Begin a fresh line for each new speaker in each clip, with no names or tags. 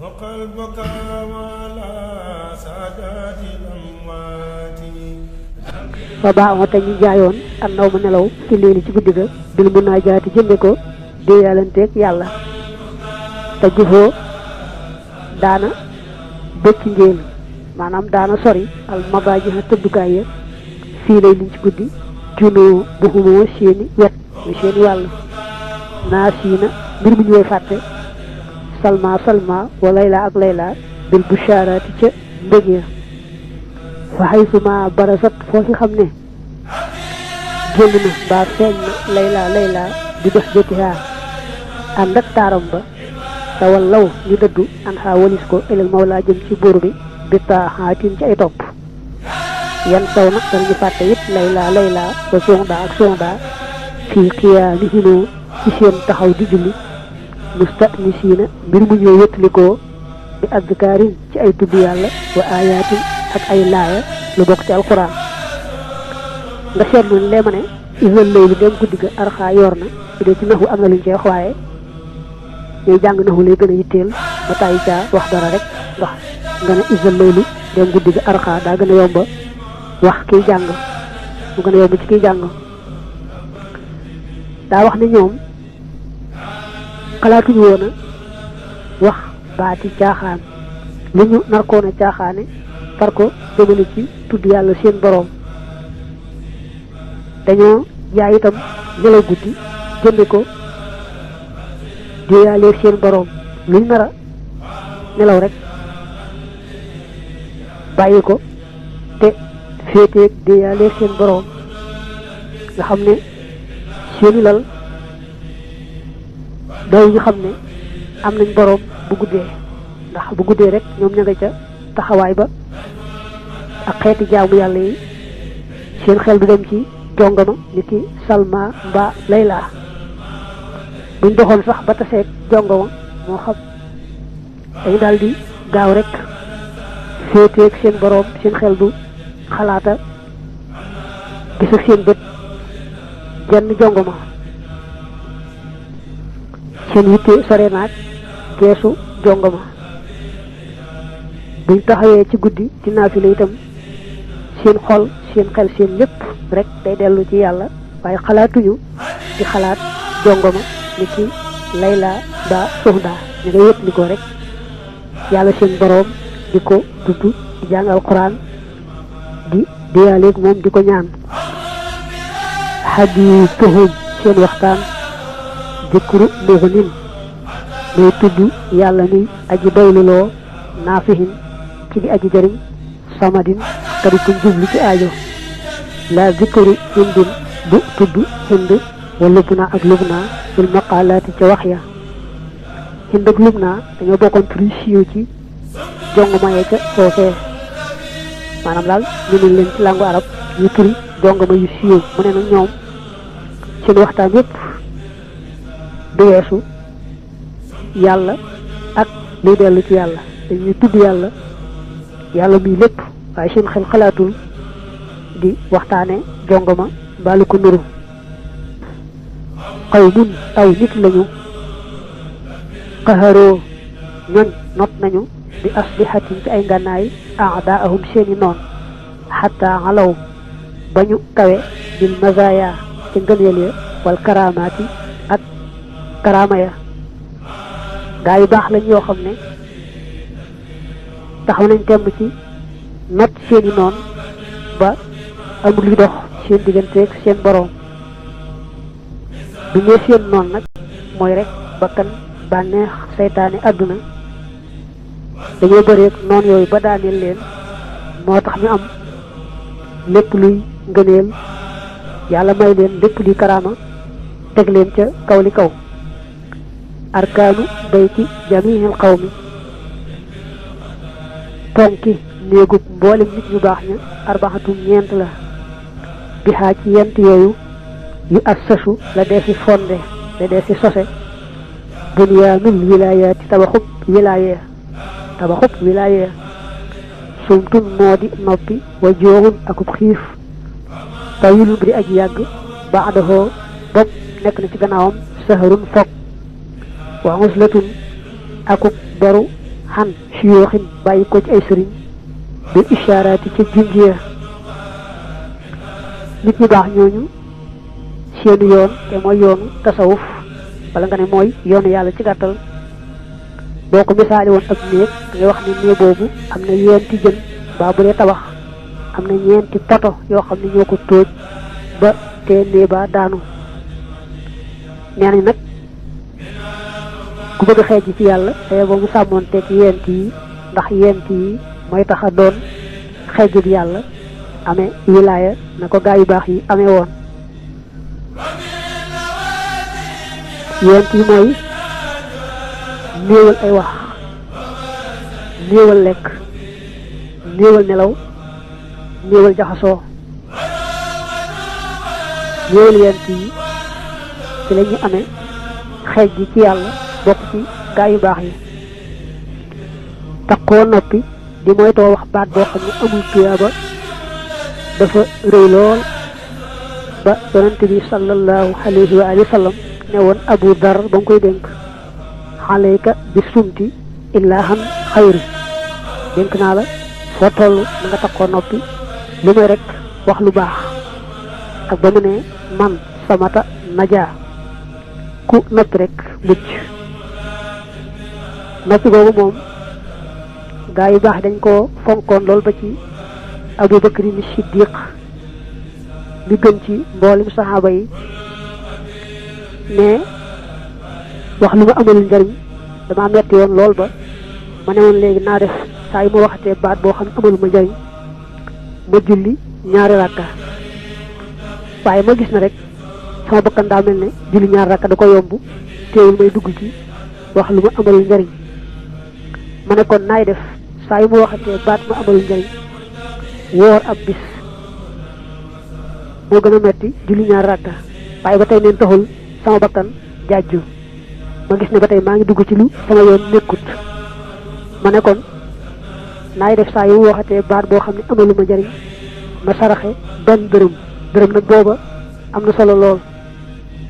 وقلبك على سادات الأموات
فباعوا تاني جايون النوم نلو في الليل ci guddi ga bil munaajaati jënde ko déeyalanteeg yàlla te jëfoo daana bëcc ngeen maanaam daana sori al mabaaji ha tëddukaay ya fii lay liñ ci guddi junoo buxumoo seeni wet mi seeni wàll naa siina mbir mu ñooy fàtte salma salma wa layla ak layla bil bushaaraati ca mbég ya fa xaysuma barasat foo fi xam ne génn na mbaa feeñ na layla di dox jëtihaa ànd ak taaram ba te wallaw ñu dëddu an xaa walis ko ilal mawlaa jëm ci buur bi bi taaxaatin ci ay topp yan taw nag danañu fàtte it layla wa sonda ak sonda fii xiyaamihinoo ci seen taxaw di julli mustanisiina mbir mu ñëw wétlikoo bi adkaarin ci ay tudd yàlla wa ayaatin ak ay laaya lu bokk ci alquran nga seetlu ne lee ma ne isal laylu dem guddi ga arxaa yor na su dee ci naxu am na luñ cee wax waaye ñuy jàng naxu lay gën a yitteel ba tàyyi caa wax dara rek ndax nga ne isal laylu dem guddi ga arxaa daa gën a yomba wax kiy jàng mu gën a yomb ci kiy jàng daa wax ne ñoom xalaatuñu woon a wax baati caaxaan li ñu narkoon a caaxaane far ko jëmale ci tudd yàlla seen boroom dañoo jaay itam nelaw guddi jënde ko déeyaaleeg seen boroom luñ nar a nelaw rek bàyyi ko te féeteeg déeyaaleeg seen boroom nga xam ne seeni lal daw ñu xam ne am nañ boroom bu guddee ndax bu guddee rek ñoom ña nga ca taxawaay ba ak xeeti jaamu yàlla yi seen xel du dem ci jongama ni ki salma mbaa layla buñ doxoon sax ba taseeg jongama moo xam dañu daal di gaaw rek féeteeg seen boroom seen xel du xalaata gis ak seen bët jenn jongama seen yitte sore naag geesu jongama buñ taxawee ci guddi ci naafila itam seen xol seen xel seen lépp rek day dellu ci yàlla waaye xalaatuñu di xalaat jongama ni ki layla ba soxda ñu nga yëpp ni ko rek yàlla seen boroom di ko tudd di jàng alquran di diyaaleeg moom di ko ñaan xadiisuhum seen waxtaan dikru muxnin muy tudd yàlla ni aji doyluloo naafihin ci di aji jëriñ samadin kadi kuñ jublu ci aajo la zikru hindin bu tudd hind wa lubna ak lubna fil maqalaati ca wax ya hind ak lubna dañoo bokkoon turi siiw ci jong maye ca foofee maanaam daal ñu ne leen ci langue arab ñu turi jong ma yu siiw mu ne nag ñoom seen waxtaan yépp du weesu yàlla ak luy dellu ci yàlla dañuy tudd yàlla yàlla muy lépp waaye seen xel xalaatul di waxtaane jongoma mbaalu ko nuru xaw mun aw nit lañu qaharoo ñoñ not nañu bi aslihatin ci ay ngànnaay aadaahum seeni noon xataa alaw ba ñu kawe bil mazaya ci ngëneel ya wal karamaati ak karama ya gaa yu baax lañ yoo xam ne taxaw nañ temb ci not seeni noon ba amul li dox seen digganteeg seen boroom bu ñee seen noon nag mooy rek bakkan bànneex seytaane àdduna dañoo bëreeg noon yooyu ba daaneel leen moo tax ñu am lépp luy ngëneel yàlla may leen lépp luy karaama teg leen ca kaw li kaw arkaanu bayti jamiil qawmi ponki néegub mboolem nit ñu baax ña arbaxatum ñeent la bi xaa ci yent yooyu yu assasu la dee fi fonde la dee fi sose bunyaanul wilaayaati tabaxub wilaaya sumtun moo di noppi wa jooxun akub xiif tawilun bi di aji yàgg baadahoo bopp nekk na ci gannaawam saharun fog wa uslatun akub beru xan siyooxin bàyyi ko ci ay sëriñ bil ishaaraati ci junjiya nit ñu baax ñooñu seenu yoon te mooy yoonu tasawuf wala nga ne mooy yoonu yàlla ci gàttal boo ko misaali woon ak néeg ngay wax ne néeg boobu am na yenti jën baa bu dee tabax am na ñeenti poto yoo xam ne ñoo ko tóoj ba te néeg ba daanu nee nañ nag ku bëgg xeej ci yàlla te ba mu sàmmoon teeg yent yi ndax yent yi mooy tax a doon xeejub yàlla amee wilaaya na ko gaa yu baax yi amee woon yent yi mooy néewal ay wax néewal lekk néewal nelaw néewal jaxasoo néewal yent yi ci la ñu amee xeej ji ci yàlla bokk ci gaa yu baax yi takkoo noppi di moytoo wax baat boo xam ne amul tuyaaba dafa rëy lool ba yonent bi sallallahu alayhi wa alihi wa sallam ne woon Abu Dar ba mu koy dénk xaleyka bi sumti illaa xam xayri dénk naa la foo toll na nga takkoo noppi lu may rek wax lu baax ak ba mu ne man samata najaa ku noppi rek mucc noppi googu moom gaa yu baax dañ ko fonkoon lool ba ci Abu Bakri ni Siddiq mi gën ci mboolem saxaaba yi ne wax lu ma amalul njariñ dama metti woon lool ba ma ne woon léegi naa def saa yi ma waxatee baat boo xam ne amaluma njariñ ma julli ñaari rakka waaye ma gis na rek sama bakkan daa mel ne julli ñaari rakka da ko yomb teewul may dugg ci wax lu ma amalul njariñ ma ne kon naay def saa yi ma waxatee baat ma amalul njariñ woor ab bis moo gën a metti julli ñaari rakka waaye ba tey neen taxul sama bakkan jaajju ma gis ne ba tey maa ngi dugg ci lu sama yoon nekkut ma ne kon naay def saa yu waxatee baat boo xam ne amalu ma njariñ ma saraxe benn dërëm nag booba am na solo lool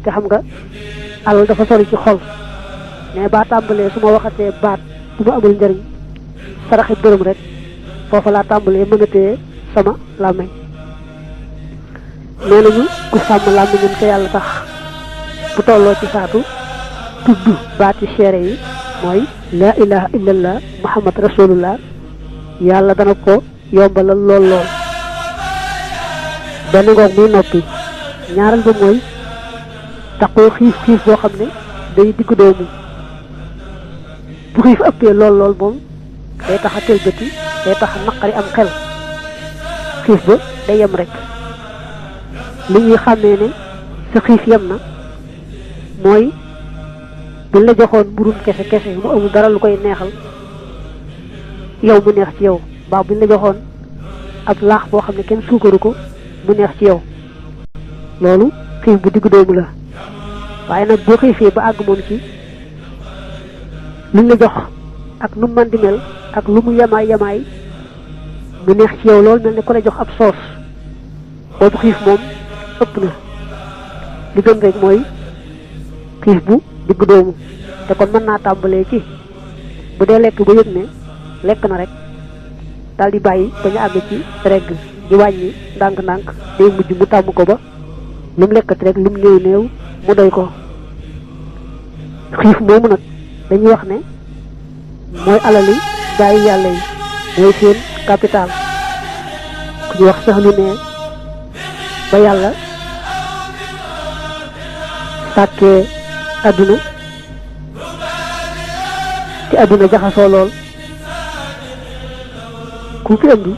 te xam nga alal dafa sori ci xol mais baa tàmbalee su ma waxatee baat bu ma amul njariñ saraxe dërëm rek foofa laa tàmbalee mën a téye sama làmmiñ nee nañu ku sàmm làmmiñam te yàlla tax bu tolloo ci faatu tudd baati seere yi mooy laa ilaha illallah muhammad rasulullah yàlla dana ko yombalal lool benn ngoog muy noppi ñaaral ba mooy taqoo xiif boo xam ne day diggu doomu bu xiif ëppee lool moom day tax a tëlbati day tax a naqari am xel xiif ba day yem rek li ñuy xàmmee ne sa xiif yem na mooy buñ la joxoon mburum kese mu amul dara lu koy neexal yow mu neex ci yow mbaa buñ la joxoon ab laax boo xam ne kenn suukaru ko mu neex ci yow loolu xiif bu diggu doomu la waaye nag boo xiifee ba àgg moom ci luñ la jox ak nu mu mën di mel ak lu mu yamaay mu neex ci yow loolu mel ne ku la jox ab soos boobu xiif moom ëpp na li gën rek mooy xiif bu diggu doomu te kon mën naa tàmbalee ci bu dee lekk ba yëg ne lekk na rek daal di bàyyi ba ñu àgg ci regg di wàññi ndànk-ndànk day mujj mu tàmm ko ba lu mu lekkati rek lu mu néew mu doy ko xiif moomu nag dañuy wax ne mooy alali gaa yi yàlla yi mooy seen capital ku ñu wax sax lu ne ba yàlla sàkkee adduna te adduna jaxasoo lool ku fi andi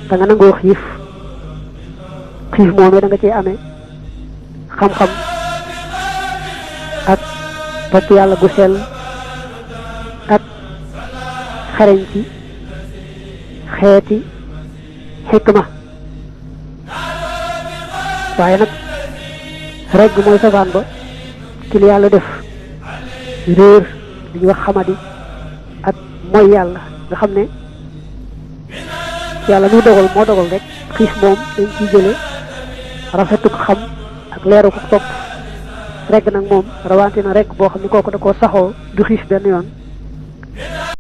da nga nangoo xiif moomee da nga cee amee xam-xam ak topp yàlla gu sell ak xereñ ci xeeti xikma waaye nag regg mooy safaan ba ci li yàlla def réer li ñuy wax xamadi ak mooy yàlla nga xam ne yàlla muy dogal moo dogal rek xiif moom dañ ciy jële rafetu ko xam ak leeru ko topp regg nag moom rawante na rek boo xam ne kooku da koo saxoo du xiif benn yoon